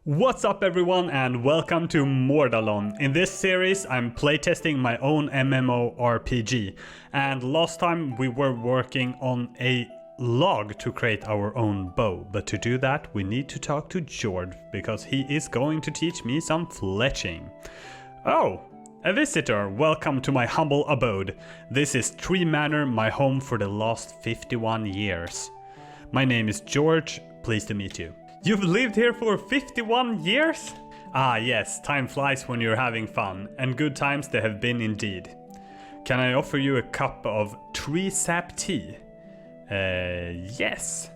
What's up everyone and welcome to Mordalon. In this series I'm playtesting my own MMORPG, and last time we were working on a log to create our own bow, but to do that we need to talk to George because he is going to teach me some fletching. Oh, a visitor, welcome to my humble abode. This is Tree Manor, my home for the last 51 years. My name is George, pleased to meet you. You've lived here for 51 years? Ah yes, time flies when you're having fun, and good times they have been indeed. Can I offer you a cup of tree sap tea? Yes.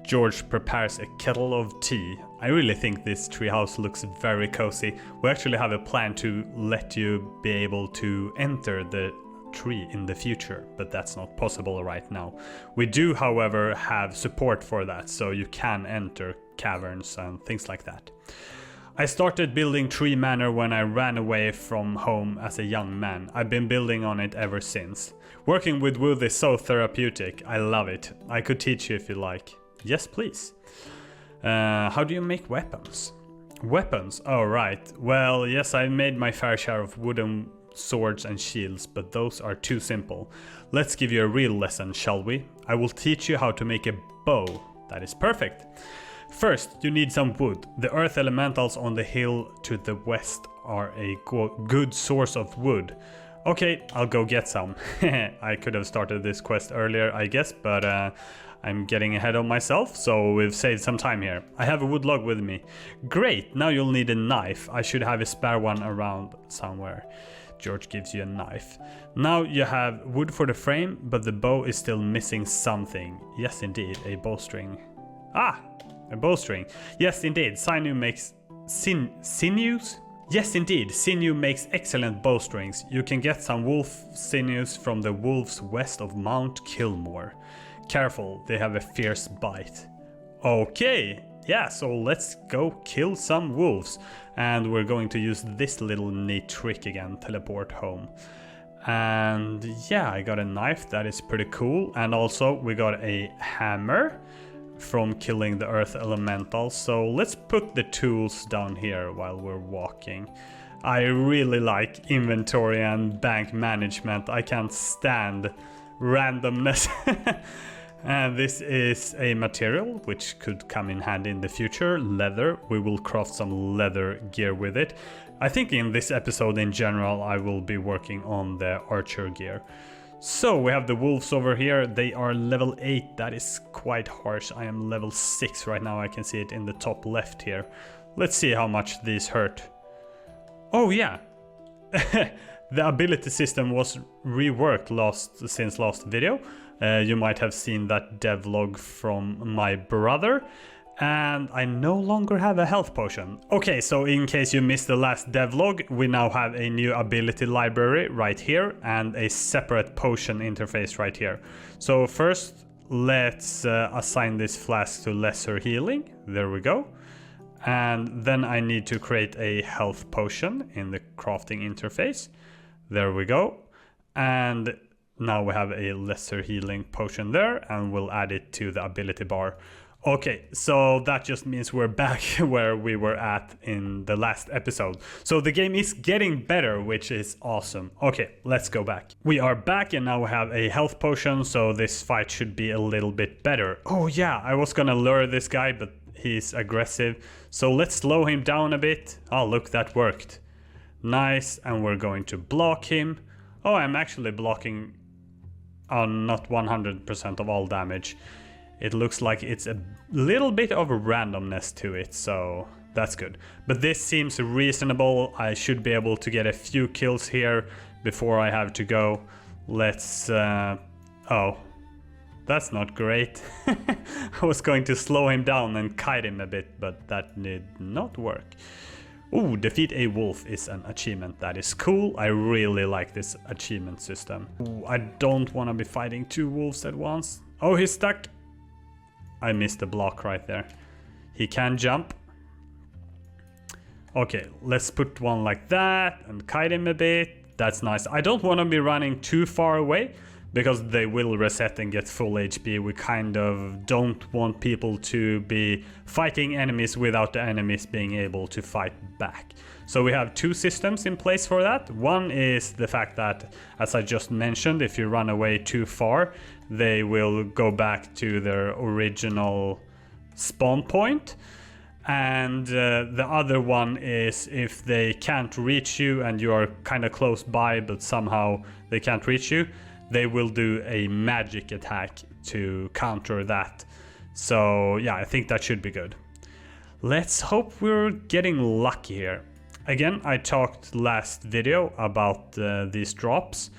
George prepares a kettle of tea. I really think this treehouse looks very cozy. We actually have a plan to let you be able to enter the tree in the future, but that's not possible right now. We do, however, have support for that, so you can enter caverns and things like that. I started building Tree Manor when I ran away from home as a young man. I've been building on it ever since. Working with wood is so therapeutic. I love it. I could teach you if you like. Yes, please. How do you make weapons? Weapons? Oh, right. Well, yes, I made my fair share of wooden swords and shields, but those are too simple. Let's give you a real lesson, shall we? I will teach you how to make a bow. That is perfect. First, you need some wood. The earth elementals on the hill to the west are a good source of wood. Okay, I'll go get some. I could have started this quest earlier, I guess, but I'm getting ahead of myself, so we've saved some time here. I have a wood log with me. Great, now you'll need a knife. I should have a spare one around somewhere. George gives you a knife. Now you have wood for the frame, but the bow is still missing something. Yes, indeed, a bowstring. Ah, a bowstring. Yes, indeed, sinew makes... sinews? Yes, indeed, sinew makes excellent bowstrings. You can get some wolf sinews from the wolves west of Mount Kilmore. Careful, they have a fierce bite. Okay, yeah, so let's go kill some wolves. And we're going to use this little neat trick again, teleport home. And yeah, I got a knife, that is pretty cool. And also we got a hammer from killing the earth elementals. So let's put the tools down here while we're walking. I really like inventory and bank management. I can't stand randomness. And this is a material which could come in handy in the future, leather. We will craft some leather gear with it. I think in this episode in general I will be working on the archer gear. So we have the wolves over here. They are level 8, that is quite harsh. I am level 6 right now, I can see it in the top left here. Let's see how much these hurt. Oh yeah, the ability system was reworked since last video. You might have seen that devlog from my brother. And I no longer have a health potion. Okay, so in case you missed the last devlog, we now have a new ability library right here and a separate potion interface right here. So first, let's assign this flask to lesser healing. There we go. And then I need to create a health potion in the crafting interface. There we go. And now we have a lesser healing potion there, and we'll add it to the ability bar. Okay, so that just means we're back where we were at in the last episode. So the game is getting better, which is awesome. Okay, let's go back. We are back and now we have a health potion, so this fight should be a little bit better. Oh yeah, I was gonna lure this guy, but he's aggressive. So let's slow him down a bit. Oh look, that worked. Nice, and we're going to block him. Oh, I'm actually blocking not 100% of all damage. It looks like it's a little bit of a randomness to it, so that's good. But this seems reasonable. I should be able to get a few kills here before I have to go. Let's... oh, that's not great. I was going to slow him down and kite him a bit, but that did not work. Ooh, defeat a wolf is an achievement. That is cool. I really like this achievement system. Ooh, I don't want to be fighting two wolves at once. Oh, he's stuck. I missed the block right there. He can jump. Okay, let's put one like that and kite him a bit. That's nice. I don't want to be running too far away because they will reset and get full HP. We kind of don't want people to be fighting enemies without the enemies being able to fight back. So we have two systems in place for that. One is the fact that, as I just mentioned, if you run away too far, they will go back to their original spawn point. And the other one is if they can't reach you and you are kind of close by but somehow they can't reach you, they will do a magic attack to counter that. So yeah, I think that should be good. Let's hope we're getting lucky here. Again, I talked last video about these drops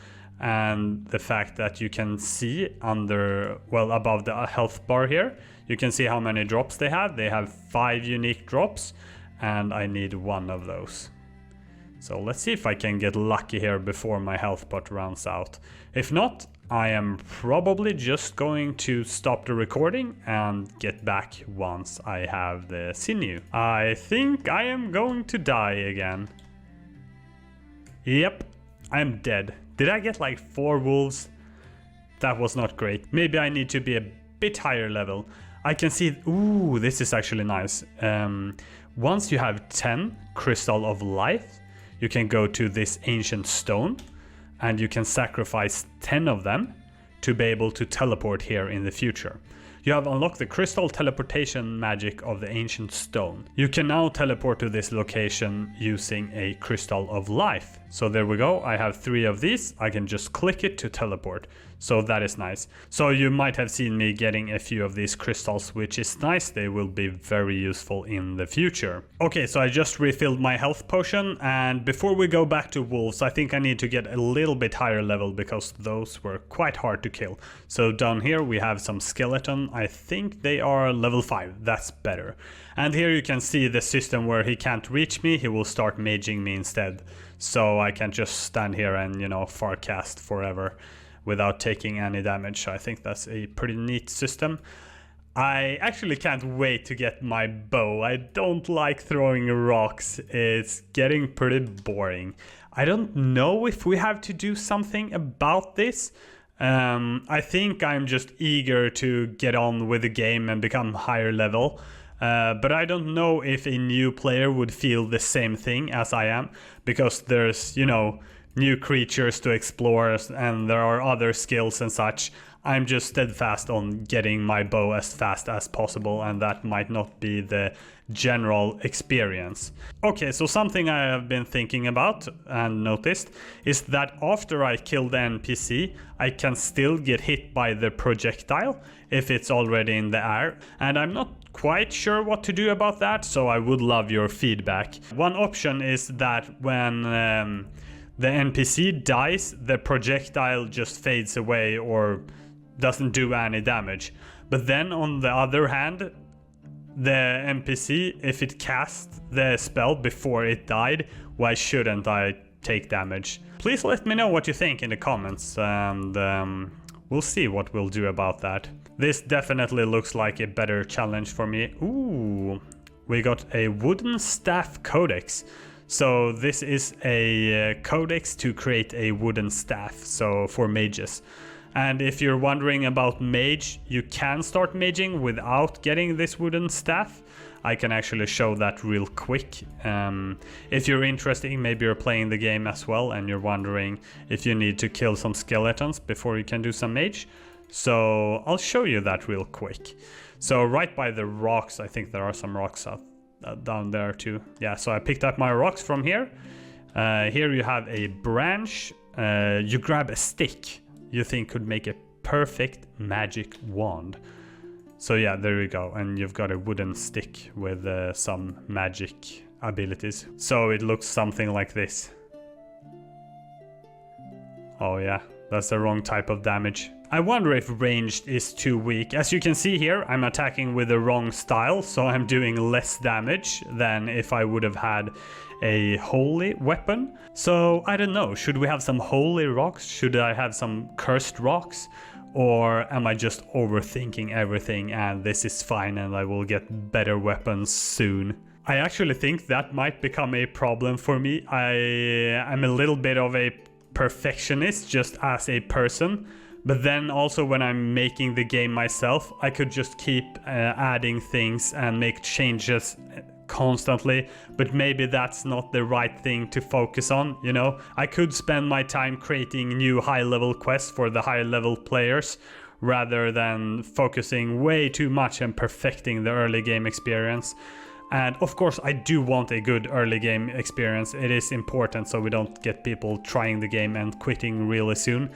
and the fact that you can see under, well, above the health bar here, you can see how many drops they have. They have 5 unique drops and I need 1 of those. So let's see if I can get lucky here before my health pot runs out. If not, I am probably just going to stop the recording and get back once I have the sinew. I think I am going to die again. Yep, I am dead. Did I get like 4 wolves? That was not great. Maybe I need to be a bit higher level. I can see, ooh, this is actually nice. Once you have 10 crystal of life, you can go to this ancient stone and you can sacrifice 10 of them to be able to teleport here in the future. You have unlocked the crystal teleportation magic of the ancient stone. You can now teleport to this location using a crystal of life. So there we go, I have 3 of these, I can just click it to teleport. So that is nice. So you might have seen me getting a few of these crystals, which is nice, they will be very useful in the future. Okay, so I just refilled my health potion, and before we go back to wolves, I think I need to get a little bit higher level because those were quite hard to kill. So down here we have some skeleton, I think they are level 5, that's better. And here you can see the system where he can't reach me, he will start maging me instead. So I can just stand here and, you know, farcast forever without taking any damage. I think that's a pretty neat system. I actually can't wait to get my bow. I don't like throwing rocks. It's getting pretty boring. I don't know if we have to do something about this. I think I'm just eager to get on with the game and become higher level. But I don't know if a new player would feel the same thing as I am, because there's, you know, new creatures to explore and there are other skills and such. I'm just steadfast on getting my bow as fast as possible, and that might not be the general experience. Okay, so something I have been thinking about and noticed is that after I kill the NPC, I can still get hit by the projectile if it's already in the air, and I'm not quite sure what to do about that, so I would love your feedback. One option is that when the NPC dies, the projectile just fades away or doesn't do any damage. But then on the other hand, the NPC, if it casts the spell before it died, why shouldn't I take damage? Please let me know what you think in the comments, and we'll see what we'll do about that. This definitely looks like a better challenge for me. Ooh, we got a wooden staff codex. So this is a codex to create a wooden staff, so for mages. And if you're wondering about mage, you can start maging without getting this wooden staff. I can actually show that real quick. If you're interested, maybe you're playing the game as well and you're wondering if you need to kill some skeletons before you can do some mage. So I'll show you that real quick. So right by the rocks, I think there are some rocks down there too. Yeah, so I picked up my rocks from here. Here you have a branch. You grab a stick you think could make a perfect magic wand. So yeah, there you go, and you've got a wooden stick with some magic abilities. So it looks something like this. Oh yeah, that's the wrong type of damage. I wonder if ranged is too weak. As you can see here, I'm attacking with the wrong style, so I'm doing less damage than if I would have had a holy weapon. So I don't know, should we have some holy rocks? Should I have some cursed rocks? Or am I just overthinking everything and this is fine and I will get better weapons soon? I actually think that might become a problem for me. I am a little bit of a perfectionist just as a person, But then also when I'm making the game myself, I could just keep adding things and make changes constantly, but maybe that's not the right thing to focus on, you know? I could spend my time creating new high-level quests for the high-level players rather than focusing way too much and perfecting the early game experience. And of course I do want a good early game experience. It is important so we don't get people trying the game and quitting really soon.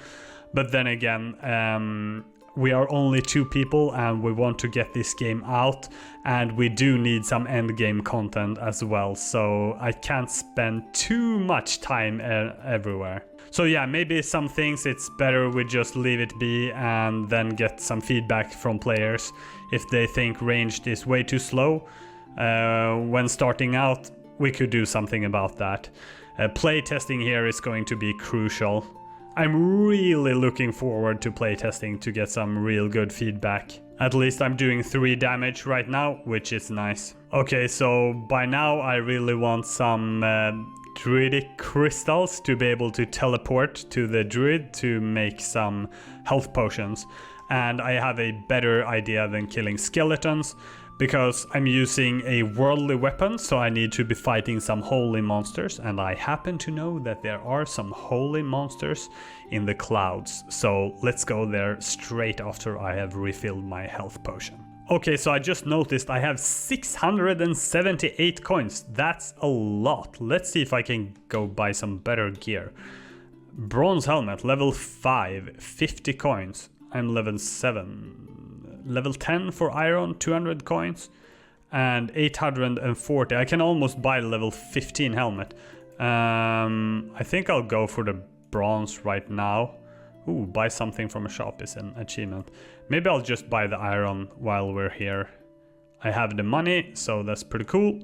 But then again, we are only 2 people and we want to get this game out, and we do need some end game content as well, so I can't spend too much time everywhere. So yeah, maybe some things it's better we just leave it be and then get some feedback from players. If they think ranged is way too slow when starting out, we could do something about that. Playtesting here is going to be crucial. I'm really looking forward to playtesting to get some real good feedback. At least I'm doing 3 damage right now, which is nice. Okay, so by now I really want some druidic crystals to be able to teleport to the druid to make some health potions. And I have a better idea than killing skeletons, because I'm using a worldly weapon, so I need to be fighting some holy monsters, and I happen to know that there are some holy monsters in the clouds, so let's go there straight after I have refilled my health potion. Okay, so I just noticed I have 678 coins. That's a lot. Let's see if I can go buy some better gear. Bronze helmet, level 5, 50 coins. I'm level 7. Level 10 for iron, 200 coins, and 840. I can almost buy the level 15 helmet. I think I'll go for the bronze right now. Ooh, buy something from a shop is an achievement. Maybe I'll just buy the iron while we're here. I have the money, so that's pretty cool.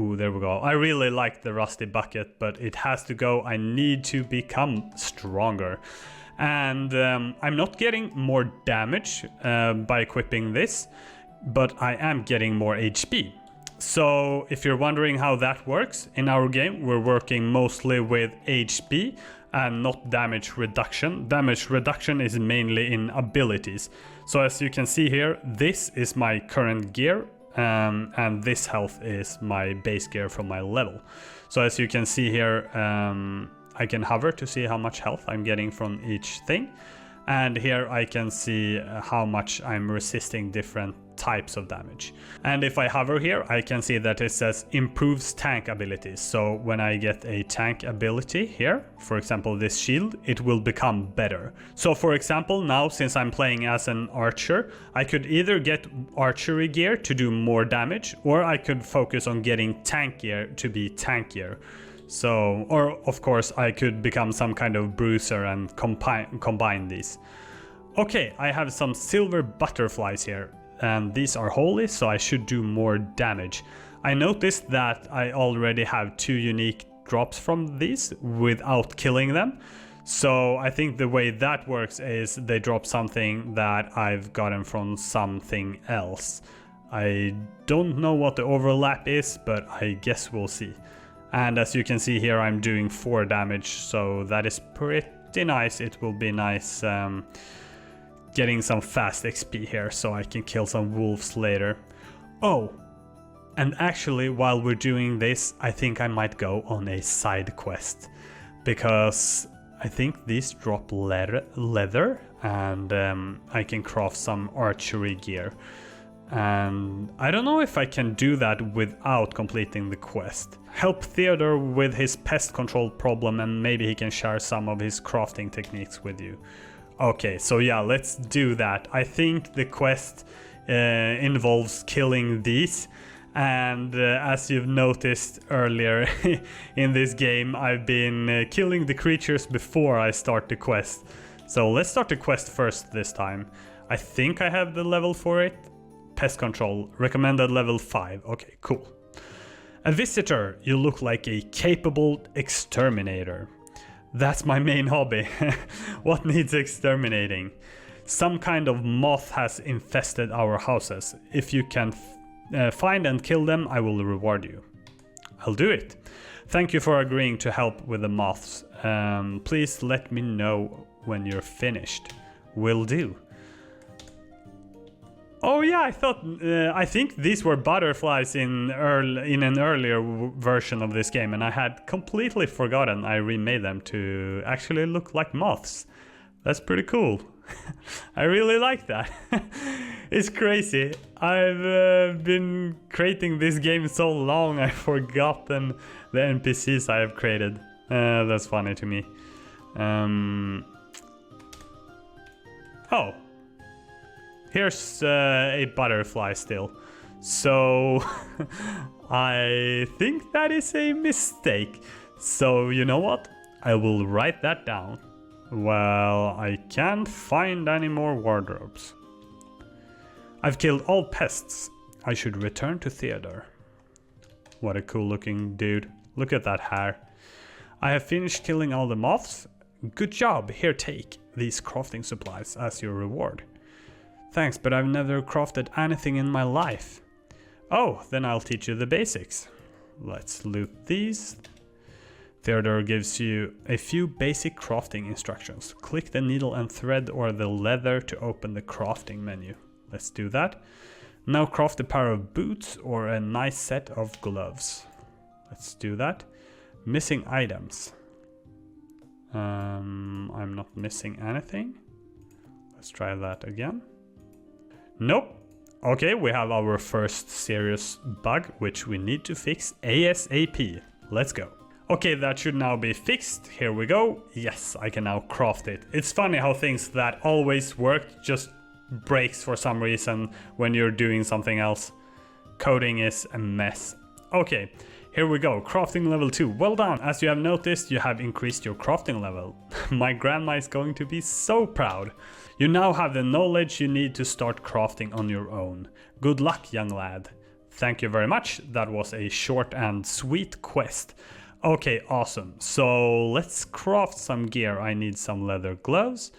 Ooh, there we go. I really like the rusty bucket, but it has to go. I need to become stronger. And I'm not getting more damage by equipping this, but I am getting more HP. So if you're wondering how that works, in our game we're working mostly with HP and not damage reduction. Damage reduction is mainly in abilities. So as you can see here, this is my current gear, and this health is my base gear from my level. So as you can see here, I can hover to see how much health I'm getting from each thing. And here I can see how much I'm resisting different types of damage. And if I hover here, I can see that it says improves tank abilities. So when I get a tank ability here, for example this shield, it will become better. So for example, now since I'm playing as an archer, I could either get archery gear to do more damage, or I could focus on getting tank gear to be tankier. So, or of course I could become some kind of bruiser and combine these. Okay, I have some silver butterflies here, and these are holy, so I should do more damage. I noticed that I already have 2 unique drops from these without killing them. So I think the way that works is they drop something that I've gotten from something else. I don't know what the overlap is, but I guess we'll see. And as you can see here, I'm doing 4 damage, so that is pretty nice. It will be nice getting some fast XP here so I can kill some wolves later. Oh, and actually while we're doing this, I think I might go on a side quest, because I think these drop leather and I can craft some archery gear. And I don't know if I can do that without completing the quest. Help Theodore with his pest control problem, and maybe he can share some of his crafting techniques with you. Okay, so yeah, let's do that. I think the quest involves killing these, and as you've noticed earlier in this game, I've been killing the creatures before I start the quest. So let's start the quest first this time. I think I have the level for it. Pest control, recommended level 5. Okay, cool. A visitor, you look like a capable exterminator. That's my main hobby. What needs exterminating? Some kind of moth has infested our houses. If you can find and kill them, I will reward you. I'll do it. Thank you for agreeing to help with the moths. Please let me know when you're finished. will do. Oh yeah, I think these were butterflies in an earlier version of this game, and I had completely forgotten I remade them to actually look like moths. That's pretty cool. I really like that. It's crazy. I've been creating this game so long I've forgotten the NPCs I have created. That's funny to me. Oh. Here's a butterfly still. So I think that is a mistake. So you know what? I will write that down. Well, I can't find any more wardrobes. I've killed all pests. I should return to Theodore. What a cool looking dude. Look at that hair. I have finished killing all the moths. Good job. Here, take these crafting supplies as your reward. Thanks, but I've never crafted anything in my life. Oh, then I'll teach you the basics. Let's loot these. Theodore gives you a few basic crafting instructions. Click the needle and thread or the leather to open the crafting menu. Let's do that. Now craft a pair of boots or a nice set of gloves. Let's do that. Missing items. I'm not missing anything. Let's try that again. Nope. Okay, we have our first serious bug, which we need to fix ASAP. Let's go. Okay, that should now be fixed. Here we go. Yes, I can now craft it. It's funny how things that always work just breaks for some reason when you're doing something else. Coding is a mess. Okay, here we go. Crafting level 2. Well done. As you have noticed, you have increased your crafting level. My grandma is going to be so proud. You now have the knowledge you need to start crafting on your own. Good luck, young lad. Thank you very much. That was a short and sweet quest. Okay, awesome. So let's craft some gear. I need some leather gloves.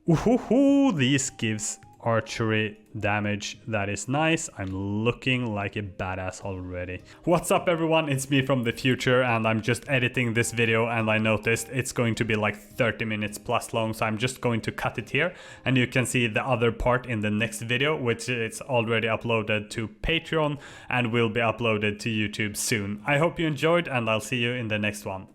Ooh, these gives archery damage. That is nice. I'm looking like a badass already. What's up everyone, it's me from the future and I'm just editing this video and I noticed it's going to be like 30 minutes plus long, so I'm just going to cut it here and you can see the other part in the next video, which is already uploaded to Patreon and will be uploaded to YouTube soon. I hope you enjoyed and I'll see you in the next one.